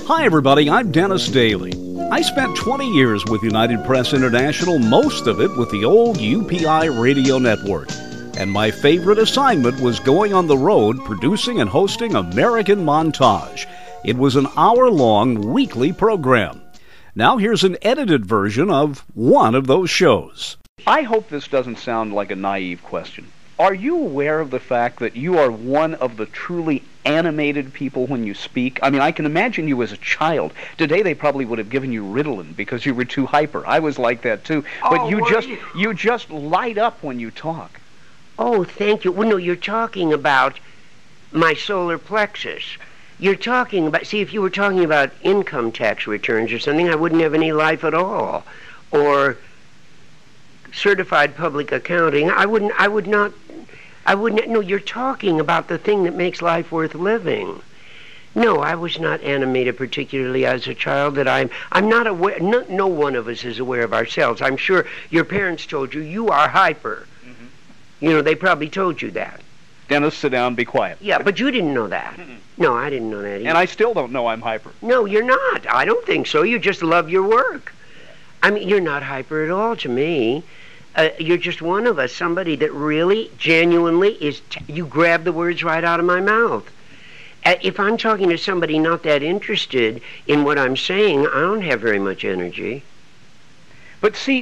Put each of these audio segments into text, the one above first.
Hi everybody, I'm Dennis Daly. I spent 20 years with United Press International, most of it with the old UPI Radio Network. And my favorite assignment was going on the road producing and hosting American Montage. It was an hour-long weekly program. Now here's an edited version of one of those shows. I hope this doesn't sound like a naive question. Are you aware of the fact that you are one of the truly animated people when you speak? I mean, I can imagine you as a child. Today they probably would have given you Ritalin because you were too hyper. I was like that too. But you just light up when you talk. Oh, thank you. Well, no, you're talking about my solar plexus. You're talking about, see, if you were talking about income tax returns or something, I wouldn't have any life at all. Or certified public accounting, no, you're talking about the thing that makes life worth living. No, I was not animated particularly as a child. That I'm not aware, no one of us is aware of ourselves. I'm sure your parents told you, you are hyper. Mm-hmm. You know, they probably told you that. Dennis, sit down, be quiet. Yeah, but you didn't know that. Mm-mm. No, I didn't know that either. And I still don't know I'm hyper. No, you're not. I don't think so. You just love your work. I mean, you're not hyper at all to me. You're just one of us, somebody that really, genuinely is, you grab the words right out of my mouth. If I'm talking to somebody not that interested in what I'm saying, I don't have very much energy. But see,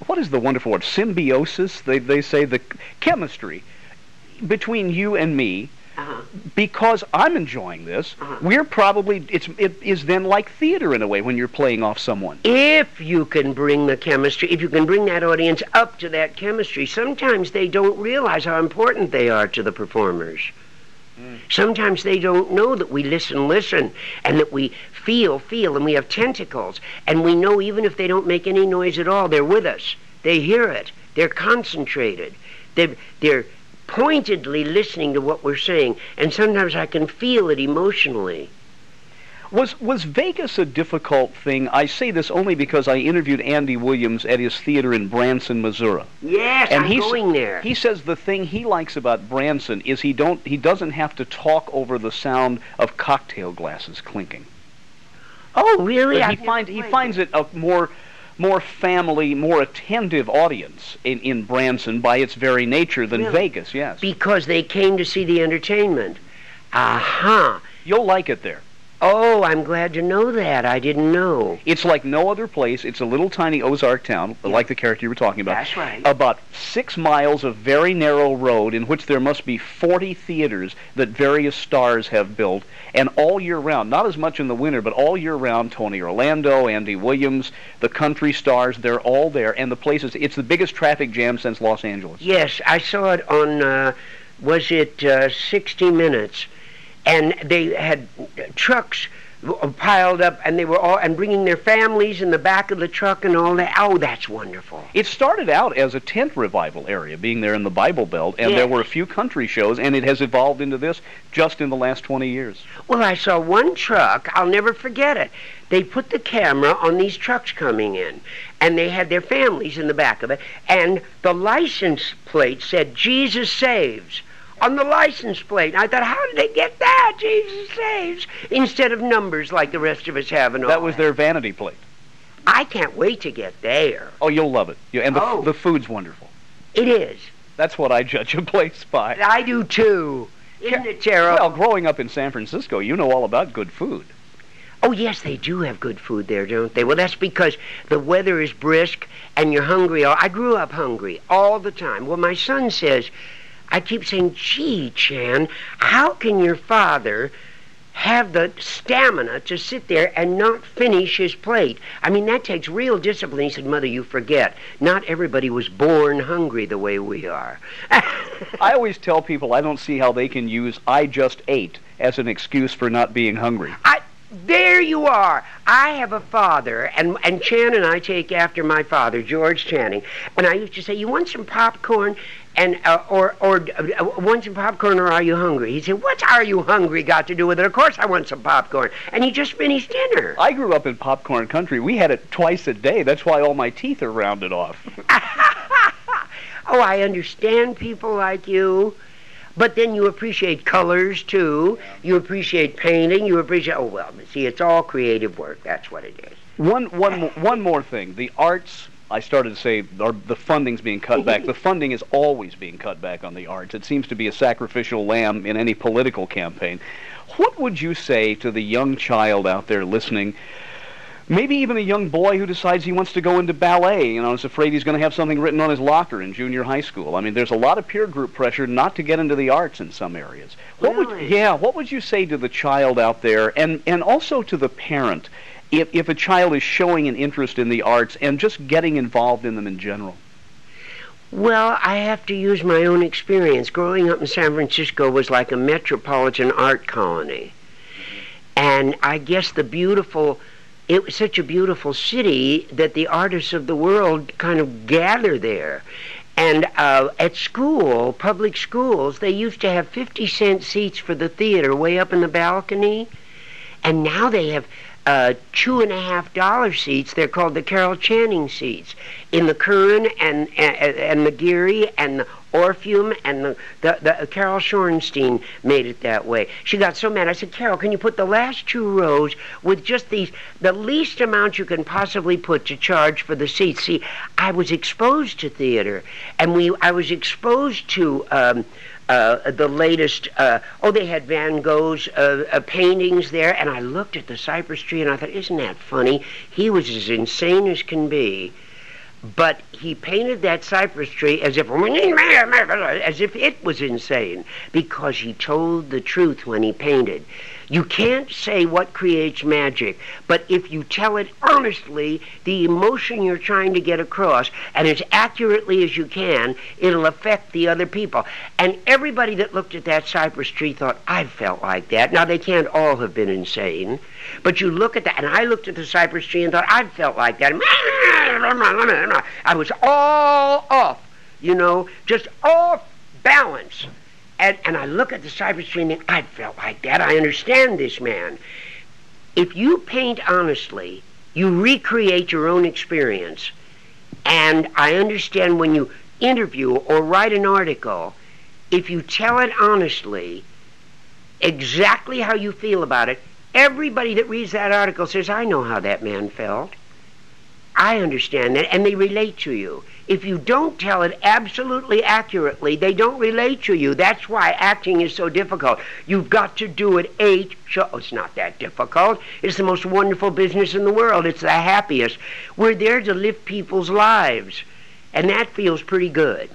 what is the wonderful word? Symbiosis, they say, the chemistry between you and me, because I'm enjoying this, we're probably, it is then like theater in a way when you're playing off someone. If you can bring the chemistry, if you can bring that audience up to that chemistry, sometimes they don't realize how important they are to the performers. Sometimes they don't know that we listen, and that we feel, and we have tentacles, and we know even if they don't make any noise at all, they're with us. They hear it. They're concentrated. They're pointedly listening to what we're saying, and sometimes I can feel it emotionally. Was Vegas a difficult thing? I say this only because I interviewed Andy Williams at his theater in Branson, Missouri. Yes, and I'm going there. He says the thing he likes about Branson is he doesn't have to talk over the sound of cocktail glasses clinking. Oh, really? He finds it a more family, more attentive audience in Branson by its very nature than Vegas, yes. Because they came to see the entertainment. Aha. You'll like it there. Oh, I'm glad to know that. I didn't know. It's like no other place. It's a little tiny Ozark town, like the character you were talking about. That's right. About 6 miles of very narrow road in which there must be 40 theaters that various stars have built, and all year round, not as much in the winter, but all year round, Tony Orlando, Andy Williams, the country stars, they're all there, and the place it's the biggest traffic jam since Los Angeles. Yes, I saw it on, 60 Minutes. And they had trucks piled up, and they were all bringing their families in the back of the truck and all that. Oh, that's wonderful. It started out as a tent revival area, being there in the Bible Belt, and there were a few country shows, and it has evolved into this just in the last 20 years. Well, I saw one truck, I'll never forget it. They put the camera on these trucks coming in, and they had their families in the back of it, and the license plate said, "Jesus Saves," on the license plate. I thought, how did they get that? Jesus Saves. Instead of numbers like the rest of us have and all that. Was their vanity plate. I can't wait to get there. Oh, you'll love it. And the food's wonderful. It is. That's what I judge a place by. I do too. Isn't it terrible? Well, growing up in San Francisco, you know all about good food. Oh, yes, they do have good food there, don't they? Well, that's because the weather is brisk and you're hungry. I grew up hungry all the time. Well, my son says, I keep saying, gee, Chan, how can your father have the stamina to sit there and not finish his plate? I mean, that takes real discipline. He said, Mother, you forget. Not everybody was born hungry the way we are. I always tell people I don't see how they can use "I just ate" as an excuse for not being hungry. There you are. I have a father, and Chan and I take after my father, George Channing. And I used to say, you want some popcorn? And or want some popcorn, or are you hungry? He said, what's "are you hungry" got to do with it? Of course I want some popcorn. And he just finished dinner. I grew up in popcorn country. We had it twice a day. That's why all my teeth are rounded off. Oh, I understand people like you. But then you appreciate colors, too. You appreciate painting. You appreciate, oh, well, see, it's all creative work. That's what it is. One more thing. The arts, I started to say, the funding's being cut back. The funding is always being cut back on the arts. It seems to be a sacrificial lamb in any political campaign. What would you say to the young child out there listening, maybe even a young boy who decides he wants to go into ballet, is afraid he's going to have something written on his locker in junior high school? I mean, there's a lot of peer group pressure not to get into the arts in some areas. What would you say to the child out there, and also to the parent, if a child is showing an interest in the arts and just getting involved in them in general? Well, I have to use my own experience. Growing up in San Francisco was like a metropolitan art colony. And I guess it was such a beautiful city that the artists of the world kind of gather there. And at school, public schools, they used to have 50-cent seats for the theater way up in the balcony. And now they have $2.50 seats. They're called the Carol Channing seats in the Curran and the Geary and the Orpheum, and the Carol Shorenstein made it that way. She got so mad. I said, Carol, can you put the last 2 rows with just the least amount you can possibly put to charge for the seats? See, I was exposed to theater, and I was exposed to the latest, they had Van Gogh's paintings there, and I looked at the cypress tree and I thought, isn't that funny? He was as insane as can be, but he painted that cypress tree as if it was insane, because he told the truth when he painted. You can't say what creates magic, but if you tell it honestly, the emotion you're trying to get across, and as accurately as you can, it'll affect the other people. And everybody that looked at that cypress tree thought, I felt like that. Now, they can't all have been insane, but you look at that, and I looked at the cypress tree and thought, I felt like that. I was all off, just off balance. And I look at the cypress tree and think, I felt like that. I understand this man. If you paint honestly, you recreate your own experience. And I understand when you interview or write an article, if you tell it honestly, exactly how you feel about it, everybody that reads that article says, I know how that man felt. I understand that, and they relate to you. If you don't tell it absolutely accurately, they don't relate to you. That's why acting is so difficult. You've got to do it 8 shows. It's not that difficult. It's the most wonderful business in the world. It's the happiest. We're there to live people's lives, and that feels pretty good.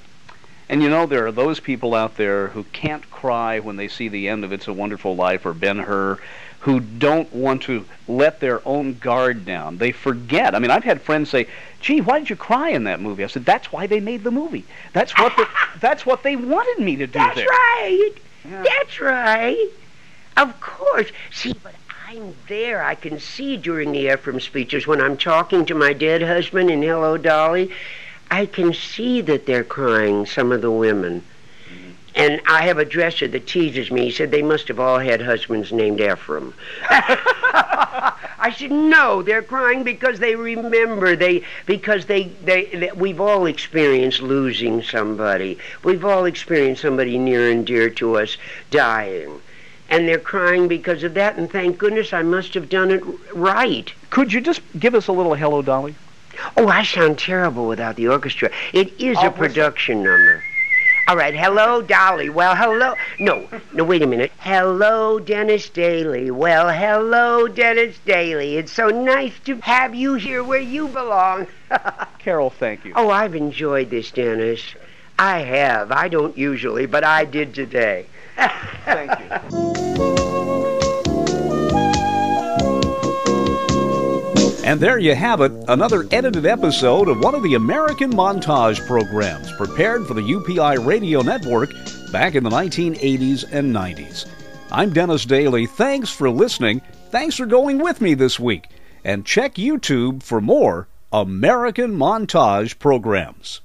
And there are those people out there who can't cry when they see the end of It's a Wonderful Life or Ben-Hur, who don't want to let their own guard down. They forget. I mean, I've had friends say, gee, why did you cry in that movie? I said, that's why they made the movie. That's what they wanted me to do there. That's right. Yeah. That's right. Of course. See, but I'm there. I can see during the Ephraim speeches when I'm talking to my dead husband in Hello, Dolly, I can see that they're crying, some of the women. And I have a dresser that teases me. He said they must have all had husbands named Ephraim. I said, no, they're crying because they remember. Because we've all experienced losing somebody. We've all experienced somebody near and dear to us dying. And they're crying because of that, and thank goodness I must have done it right. Could you just give us a little Hello, Dolly? Oh, I sound terrible without the orchestra. It is a production number. All right, hello, Dolly. Well, hello. No, wait a minute. Hello, Dennis Daly. Well, hello, Dennis Daly. It's so nice to have you here where you belong. Carol, thank you. Oh, I've enjoyed this, Dennis. I have. I don't usually, but I did today. Thank you. And there you have it, another edited episode of one of the American Montage programs prepared for the UPI Radio Network back in the 1980s and 90s. I'm Dennis Daly. Thanks for listening. Thanks for going with me this week. And check YouTube for more American Montage programs.